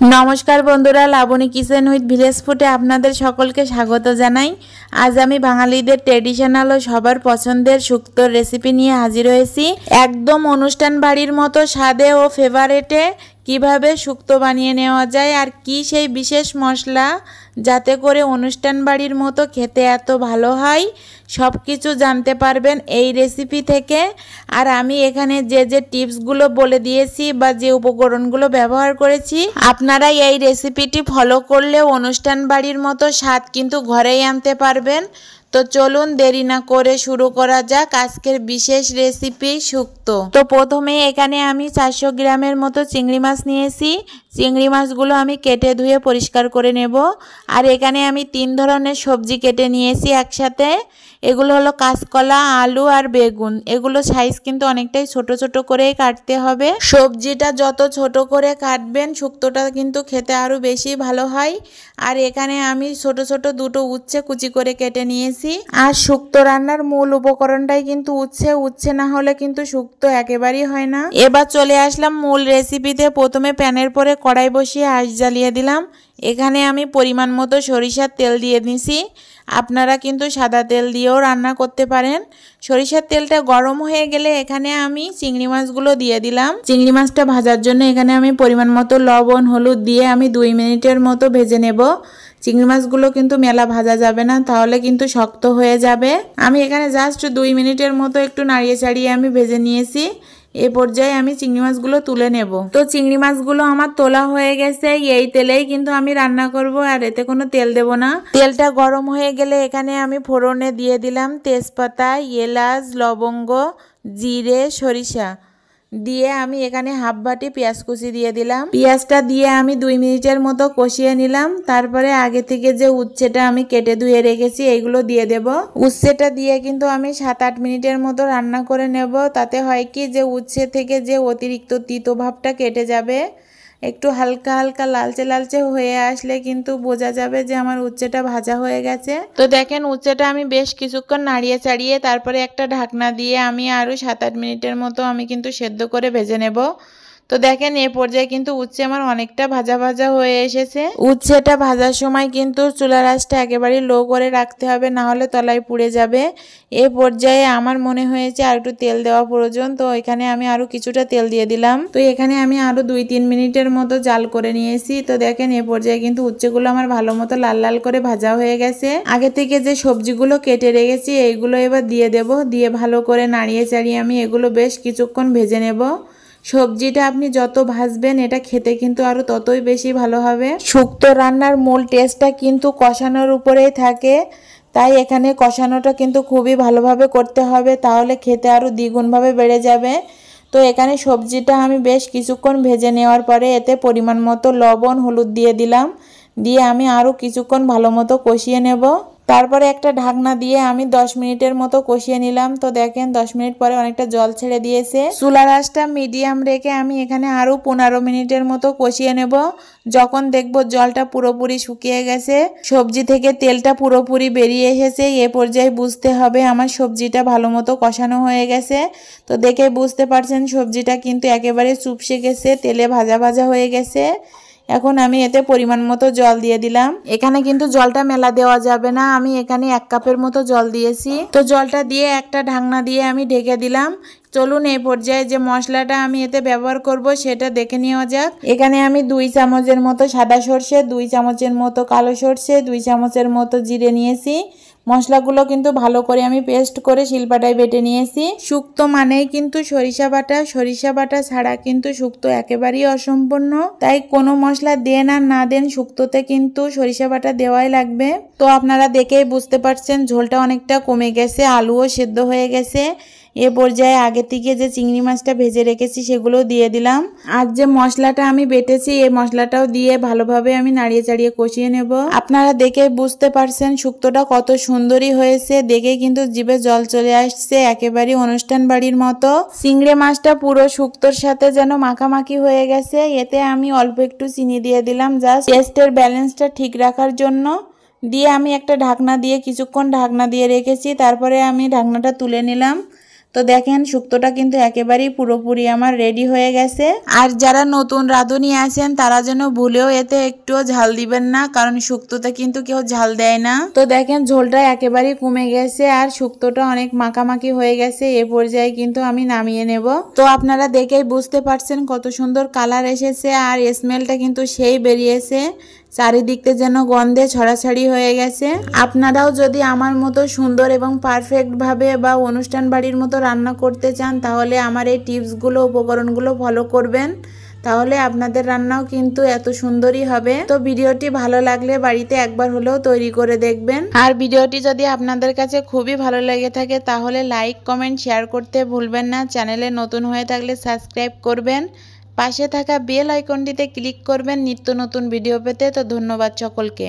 নমস্কার বন্ধুরা, Laboni kitchen with village ফুডে আপনাদের সকলকে স্বাগত জানাই। আজ আমি বাঙালিদের ট্র্যাডিশনাল ও সবার পছন্দের শুক্তোর রেসিপি নিয়ে হাজির হয়েছি। একদম অনুষ্ঠান বাড়ির মতো স্বাদে ও ফেভারেটে কিভাবে শুক্তো বানিয়ে নেওয়া যায় আর কি সেই বিশেষ মশলা যাতে করে অনুষ্ঠান বাড়ির মতো খেতে এত ভালো হয়, সব কিছু জানতে পারবেন এই রেসিপি থেকে। আর আমি এখানে যে টিপসগুলো বলে দিয়েছি বা যে উপকরণগুলো ব্যবহার করেছি, আপনারা এই রেসিপিটি ফলো করলে অনুষ্ঠান বাড়ির মতো স্বাদ কিন্তু ঘরেই আনতে পারবেন। তো চলুন দেরি না করে শুরু করা যাক আজকের বিশেষ রেসিপি শুক্তো। তো প্রথমে এখানে আমি 400 গ্রামের মতো চিংড়ি মাছ নিয়েছি। চিংড়ি মাছগুলো আমি কেটে ধুয়ে পরিষ্কার করে নেব। আর এখানে আমি 3 ধরনের সবজি কেটে নিয়েছি একসাথে। এগুলো হলো কাঁচকলা, আলু আর বেগুন। এগুলো সাইজ কিন্তু অনেকটাই ছোট ছোট করেই কাটতে হবে। সবজিটা যত ছোট করে কাটবেন শুক্তোটা কিন্তু খেতে আরও বেশি ভালো হয়। আর এখানে আমি ছোট ছোট দুটো উচ্ছে কুচি করে কেটে নিয়েছি। আর শুক্তো রান্নার মূল উপকরণটাই কিন্তু উচ্ছে না হলে কিন্তু শুক্তো একেবারেই হয় না। এবার চলে আসলাম মূল রেসিপিতে। প্রথমে প্যানের পরে কড়াই বসিয়ে আঁচ জ্বালিয়ে দিলাম। এখানে আমি পরিমাণ মতো সরিষার তেল দিয়ে দিয়েছি। আপনারা কিন্তু সাদা তেল দিয়েও রান্না করতে পারেন। সরিষার তেলটা গরম হয়ে গেলে এখানে আমি চিংড়ি মাছগুলো দিয়ে দিলাম। চিংড়ি মাছটা ভাজার জন্য এখানে আমি পরিমাণ মতো লবণ হলুদ দিয়ে আমি 2 মিনিটের মতো ভেজে নেব। চিংড়ি মাছগুলো কিন্তু মেলা ভাজা যাবে না, তাহলে কিন্তু শক্ত হয়ে যাবে। আমি এখানে জাস্ট 2 মিনিটের মতো একটু নাড়িয়ে চাড়িয়ে আমি ভেজে নিয়েছি। এই পর্যায়ে আমি চিংড়ি মাছগুলো তুলে নেব। তো চিংড়ি মাছগুলো আমার তোলা হয়ে গেছে। এই তেলেই কিন্তু আমি রান্না করব, আর এতে কোনো তেল দেব না। তেলটা গরম হয়ে গেলে এখানে আমি ফোড়নে দিয়ে দিলাম তেজপাতা, এলাচ, লবঙ্গ, জিরে, সরিষা দিয়ে আমি এখানে হাফ বাটি পেঁয়াজ কুচি দিয়ে দিলাম। পেঁয়াজটা দিয়ে আমি 2 মিনিটের মতো কষিয়ে নিলাম। তারপরে আগে থেকে যে উচ্ছেটা আমি কেটে ধুয়ে রেখেছি এইগুলো দিয়ে দেব। উচ্ছেটা দিয়ে কিন্তু আমি 7-8 মিনিটের মতো রান্না করে নেব। তাতে হয় কি, যে উচ্ছে থেকে যে অতিরিক্ত তিতো ভাবটা কেটে যাবে। একটু হালকা হালকা লালচে লালচে হয়ে আসলে কিন্তু বোঝা যাবে যে আমার উচ্ছেটা ভাজা হয়ে গেছে। তো দেখেন, উচ্ছেটা আমি বেশ কিছুক্ষণ নাড়িয়ে চাড়িয়ে তারপরে একটা ঢাকনা দিয়ে আমি আরও 7-8 মিনিটের মতো আমি কিন্তু সেদ্ধ করে ভেজে নেব। তো দেখেন, এ পর্যায়ে কিন্তু উচ্ছে আমার অনেকটা ভাজা ভাজা হয়ে এসেছে। উচ্ছেটা ভাজার সময় কিন্তু চুলার আঁচটা একেবারে লো করে রাখতে হবে, না হলে তলায় পুড়ে যাবে। এ পর্যায়ে আমার মনে হয়েছে আর একটু তেল দেওয়া প্রয়োজন, তো এখানে আমি আরো কিছুটা তেল দিয়ে দিলাম। তো এখানে আমি আরো 2-3 মিনিটের মতো জাল করে নিয়েছি। তো দেখেন, এ পর্যায়ে কিন্তু উচ্ছেগুলো আমার ভালো মতো লাল লাল করে ভাজা হয়ে গেছে। আগে থেকে যে সবজিগুলো কেটে রেখেছি এইগুলো এবার দিয়ে দেব। দিয়ে ভালো করে নাড়িয়ে চাড়িয়ে আমি এগুলো বেশ কিছুক্ষণ ভেজে নেব। সবজিটা আপনি যত ভাজবেন এটা খেতে কিন্তু আরো ততই বেশি ভালো হবে। শুক্তো রান্নার মূল টেস্টটা কিন্তু কষানোর উপরেই থাকে, তাই এখানে কষানোটা কিন্তু খুবই ভালোভাবে করতে হবে, তাহলে খেতে আরো দ্বিগুণভাবে বেড়ে যাবে। তো এখানে সবজিটা আমি বেশ কিছুক্ষণ ভেজে নেওয়ার পরে এতে পরিমাণ মতো লবণ হলুদ দিয়ে দিলাম। দিয়ে আমি আরো কিছুক্ষণ ভালো মতো কষিয়ে নেব। তারপরে একটা ঢাকনা দিয়ে আমি 10 মিনিটের মতো কষিয়ে নিলাম। তো দেখেন, 10 মিনিট পরে অনেকটা জল ছেড়ে দিয়েছে। চুলার আঁচটা মিডিয়াম রেখে আমি এখানে আরো 15 মিনিটের মতো কষিয়ে নেব। যখন দেখবো জলটা পুরোপুরি শুকিয়ে গেছে, সবজি থেকে তেলটা পুরোপুরি বেরিয়ে এসেছে, এ পর্যায়ে বুঝতে হবে আমার সবজিটা ভালো মতো কষানো হয়ে গেছে। তো দেখে বুঝতে পারছেন সবজিটা কিন্তু একেবারে চুপসে গেছে, তেলে ভাজা ভাজা হয়ে গেছে। এখন আমি এতে পরিমাণ মতো জল দিয়ে দিলাম। এখানে কিন্তু জলটা মেলা দেওয়া যাবে না, আমি এখানে 1 কাপের মতো জল দিয়েছি। তো জলটা দিয়ে একটা ঢাকনা দিয়ে আমি ঢেকে দিলাম। চলুন এই পর্যায়ে যে মশলাটা আমি এতে ব্যবহার করব সেটা দেখে নেওয়া যাক। এখানে আমি 2 চামচের মতো সাদা সর্ষে, 2 চামচের মতো কালো সর্ষে, 2 চামচের মতো জিরে নিয়েছি। মশলাগুলো কিন্তু ভালো করে আমি পেস্ট করে শিলপাটায় বেটে নিয়েছি। শুক্তো মানেই কিন্তু সরিষা বাটা ছাড়া কিন্তু শুক্তো একেবারেই অসম্পূর্ণ। তাই কোনো মশলা দেন আর না দেন শুক্তোতে কিন্তু সরিষা বাটা দেওয়াই লাগবে। তো আপনারা দেখেই বুঝতে পারছেন ঝোলটা অনেকটা কমে গেছে, আলুও সেদ্ধ হয়ে গেছে। এ পর্যায়ে আগে থেকে যে চিংড়ি মাছটা ভেজে রেখেছি সেগুলো দিয়ে দিলাম। আর যে মশলাটা আমি বেটেছি এই মশলাটাও দিয়ে ভালোভাবে আমি নাড়িয়ে চাড়িয়ে কষিয়ে নেব। আপনারা দেখে বুঝতে পারছেন শুক্তোটা কত সুন্দরই হয়েছে, দেখে কিন্তু জিভে জল চলে আসছে, একেবারে অনুষ্ঠান বাড়ির মতো। চিংড়ি মাছটা পুরো শুক্তোর সাথে যেন মাখামাখি হয়ে গেছে। এতে আমি অল্প একটু চিনি দিয়ে দিলাম, জাস্ট টেস্টের ব্যালেন্সটা ঠিক রাখার জন্য। দিয়ে আমি একটা ঢাকনা দিয়ে কিছুক্ষণ ঢাকনা দিয়ে রেখেছি। তারপরে আমি ঢাকনাটা তুলে নিলাম। তো দেখেন শুক্তোটা কিন্তু একেবারেই পুরোপুরি আমার রেডি হয়ে গেছে। আর যারা নতুন রাঁধুনি আছেন তারা যেন ভুলেও এতে একটুও ঝাল দিবেন না, কারণ শুক্তোতে কিন্তু কেউ ঝাল দেয় না। তো দেখেন ঝোলটা একেবারেই কমে গেছে আর শুক্তোটা অনেক মাখামাখি হয়ে গেছে। এ পর্যায়ে কিন্তু আমি নামিয়ে নেব। তো আপনারা দেখেই বুঝতে পারছেন কত সুন্দর কালার এসেছে আর স্মেলটা কিন্তু সেই বেরিয়েছে, চারিদিকতে যেন গন্ধে ছড়াছড়ি হয়ে গেছে। আপনারাও যদি আমার মতো সুন্দর এবং পারফেক্ট ভাবে বা অনুষ্ঠান বাড়ির মতো রান্না করতে চান তাহলে আমার এই টিপসগুলো উপকরণগুলো ফলো করবেন, তাহলে আপনাদের রান্নাও কিন্তু এত সুন্দরই হবে। তো ভিডিওটি ভালো লাগলে বাড়িতে একবার হলেও তৈরি করে দেখবেন। আর ভিডিওটি যদি আপনাদের কাছে খুবই ভালো লেগে থাকে তাহলে লাইক কমেন্ট শেয়ার করতে ভুলবেন না। চ্যানেলে নতুন হয়ে থাকলে সাবস্ক্রাইব করবেন, পাশে থাকা বেল আইকনটিতে ক্লিক করবেন নিত্য নতুন ভিডিও পেতে। তো ধন্যবাদ সকলকে।